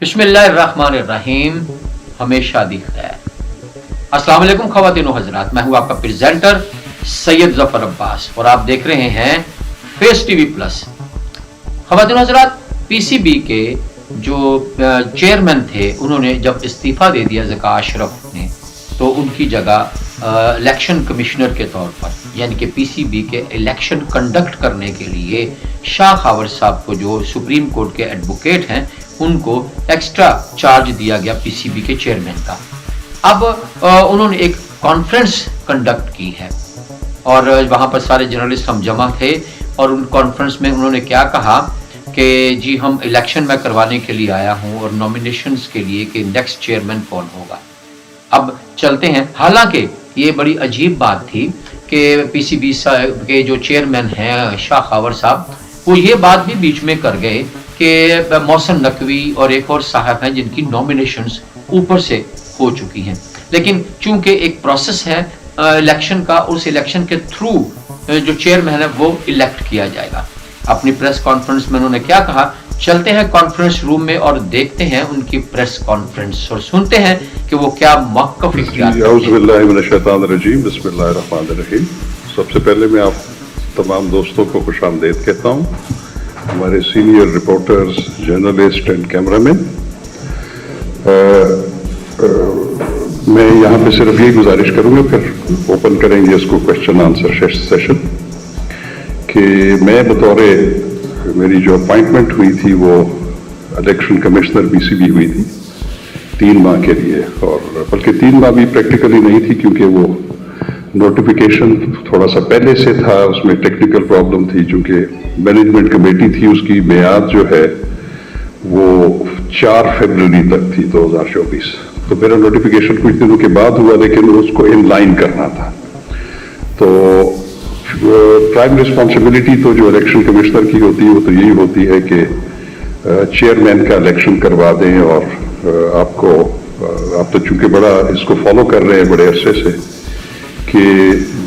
بسم اللہ الرحمن الرحیم، ہمیشہ دی خیر۔ السلام علیکم خواتین و حضرات، میں ہوں آپ کا پریزنٹر سید ظفر عباس اور آپ دیکھ رہے ہیں فیس ٹی وی پلس۔ خواتین و حضرات، پی سی بی کے جو چیئرمین تھے انہوں نے جب استعفیٰ دے دیا ذکا اشرف نے، تو ان کی جگہ الیکشن کمشنر کے طور پر، یعنی کہ پی سی بی کے الیکشن کنڈکٹ کرنے کے لیے شاہ خاور صاحب کو، جو سپریم کورٹ کے ایڈوکیٹ ہیں، ان کو ایکسٹرا چارج دیا گیا پی سی بی کے چیئرمین کا۔ اب انہوں نے ایک کانفرنس کنڈکٹ کی ہے اور وہاں پر سارے جرنلسٹ ہم جمع تھے، اور ان کانفرنس میں انہوں نے کیا کہا کہ جی ہم الیکشن میں کروانے کے لیے آیا ہوں اور نامینیشنز کے لیے کہ نیکسٹ چیئرمین کون ہوگا۔ اب چلتے ہیں۔ حالانکہ یہ بڑی عجیب بات تھی کہ پی سی بی کے جو چیئرمین ہیں شاہ خاور صاحب، وہ یہ بات بھی بیچ میں کر گئے کہ محسن نقوی اور ایک اور صاحب ہیں جن کی نامینیشنز اوپر سے ہو چکی ہیں، لیکن چونکہ ایک پروسیس ہے الیکشن کا، اس الیکشن کے تھرو جو چیئرمین ہے وہ الیکٹ کیا جائے گا۔ اپنی پریس کانفرنس میں انہوں نے کیا کہا، چلتے ہیں کانفرنس روم میں اور دیکھتے ہیں ان کی پریس کانفرنس اور سنتے ہیں کہ وہ کیا موقف اختیار کرتے ہیں۔ اعوذ باللہ من الشیطان الرجیم، بسم اللہ الرحمن الرحیم۔ سب سے پہلے میں آپ تمام دوستوں کو خوش آمدید کہتا ہوں، ہمارے senior reporters, journalist and cameraman. میں یہاں پہ صرف یہی گزارش کروں گا، پھر اوپن کریں گے اس کو کوشچن آنسر سیشن، کہ میں بطور میری جو اپائنٹمنٹ ہوئی تھی وہ الیکشن کمشنر پی سی بی ہوئی تھی 3 ماہ کے لیے، اور بلکہ 3 ماہ بھی پریکٹیکلی نہیں تھی کیونکہ وہ نوٹیفیکیشن تھوڑا سا پہلے سے تھا، اس میں ٹیکنیکل پرابلم تھی، چونکہ مینجمنٹ کمیٹی تھی اس کی میعاد جو ہے وہ 4 فروری تک تھی 2024، تو میرا نوٹیفیکیشن کچھ دنوں کے بعد ہوا، لیکن اس کو ان لائن کرنا تھا۔ تو پرائم رسپانسبلٹی تو جو الیکشن کمشنر کی ہوتی ہے وہ تو یہی ہوتی ہے کہ چیئرمین کا الیکشن کروا دیں، اور آپ تو چونکہ بڑا اس کو فالو کر رہے ہیں بڑے عرصے سے، کہ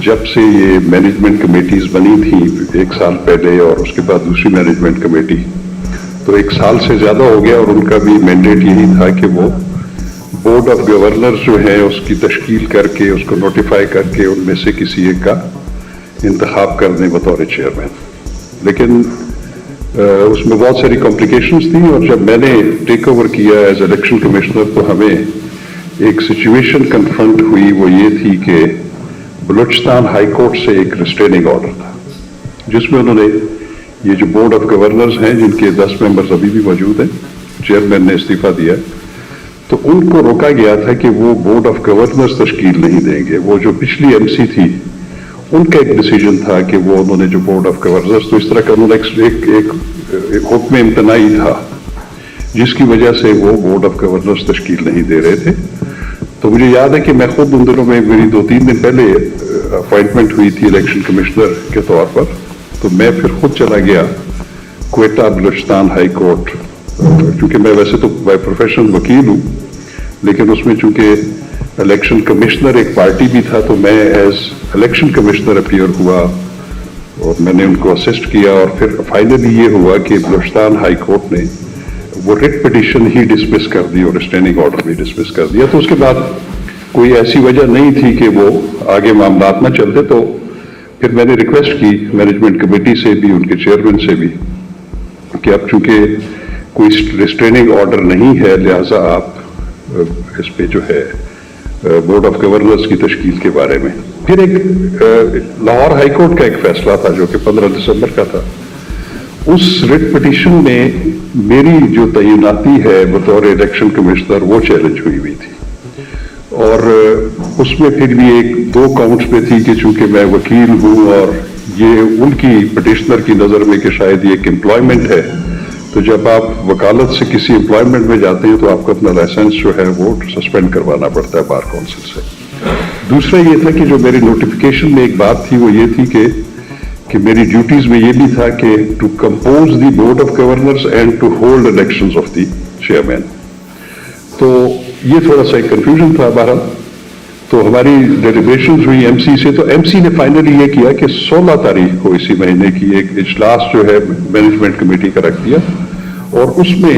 جب سے یہ مینجمنٹ کمیٹیز بنی تھیں 1 سال پہلے اور اس کے بعد دوسری مینجمنٹ کمیٹی، تو 1 سال سے زیادہ ہو گیا، اور ان کا بھی مینڈیٹ یہی تھا کہ وہ بورڈ آف گورنرز جو ہے اس کی تشکیل کر کے، اس کو نوٹیفائی کر کے ان میں سے کسی ایک کا انتخاب کر دیں بطور چیئرمین۔ لیکن اس میں بہت ساری کمپلیکیشنز تھیں، اور جب میں نے ٹیک اوور کیا ایز الیکشن کمشنر تو ہمیں ایک سچویشن کنفرنٹ ہوئی، وہ یہ تھی کہ بلوچستان ہائی کورٹ سے ایک ریسٹریننگ آرڈر تھا، جس میں انہوں نے یہ جو بورڈ آف گورنرز ہیں جن کے 10 ممبرز ابھی بھی موجود ہیں، چیئرمین نے استعفیٰ دیا، تو ان کو روکا گیا تھا کہ وہ بورڈ آف گورنرز تشکیل نہیں دیں گے۔ وہ جو پچھلی ایم سی تھی ان کا ایک ڈیسیجن تھا کہ وہ انہوں نے جو بورڈ آف گورنرز، تو اس طرح کا انہوں نے ایک حکم امتناعی تھا جس کی وجہ سے وہ بورڈ آف گورنرز تشکیل نہیں دے رہے تھے۔ تو مجھے یاد ہے کہ میں خود ان دنوں میں، میری 2-3 دن پہلے اپوائنٹمنٹ ہوئی تھی الیکشن کمشنر کے طور پر، تو میں پھر خود چلا گیا کوئٹہ بلوچستان ہائی کورٹ، کیونکہ میں ویسے تو بائی پروفیشن وکیل ہوں، لیکن اس میں چونکہ الیکشن کمشنر ایک پارٹی بھی تھا، تو میں ایز الیکشن کمشنر اپیئر ہوا اور میں نے ان کو اسسٹ کیا، اور پھر فائنلی یہ ہوا کہ بلوچستان ہائی کورٹ نے وہ ریٹ پٹیشن ہی ڈسمس کر دی اور ریسٹریننگ آرڈر بھی ڈسمس کر دیا۔ تو اس کے بعد کوئی ایسی وجہ نہیں تھی کہ وہ آگے معاملات نہ چلتے، تو پھر میں نے ریکویسٹ کی مینجمنٹ کمیٹی سے بھی، ان کے چیئرمین سے بھی، کہ اب چونکہ کوئی ریسٹریننگ آرڈر نہیں ہے، لہٰذا آپ اس پہ جو ہے بورڈ آف گورنرز کی تشکیل کے بارے میں۔ پھر ایک لاہور ہائی کورٹ کا ایک فیصلہ تھا جو کہ 15 دسمبر کا تھا، اس ریٹ پٹیشن میں میری جو تعیناتی ہے بطور الیکشن کمشنر وہ چیلنج ہوئی تھی، اور اس میں پھر بھی 2 کاؤنٹس پہ تھی کہ چونکہ میں وکیل ہوں اور یہ ان کی پٹیشنر کی نظر میں کہ شاید یہ ایک امپلائمنٹ ہے، تو جب آپ وکالت سے کسی امپلائمنٹ میں جاتے ہیں تو آپ کو اپنا لائسنس جو ہے وہ سسپینڈ کروانا پڑتا ہے بار کونسل سے۔ دوسرا یہ تھا کہ جو میری نوٹیفیکیشن میں ایک بات تھی وہ یہ تھی کہ میری ڈیوٹیز میں یہ بھی تھا کہ to compose the board of governors and to hold elections of the chairman. تو یہ تھوڑا سا ایک کنفیوژن تھا بہرحال۔ تو ہماری ڈیلیبریشنز ہوئی ایم سی سے، تو ایم سی نے فائنلی یہ کیا کہ 16 تاریخ کو اسی مہینے کی ایک اجلاس جو ہے مینجمنٹ کمیٹی کا رکھ دیا، اور اس میں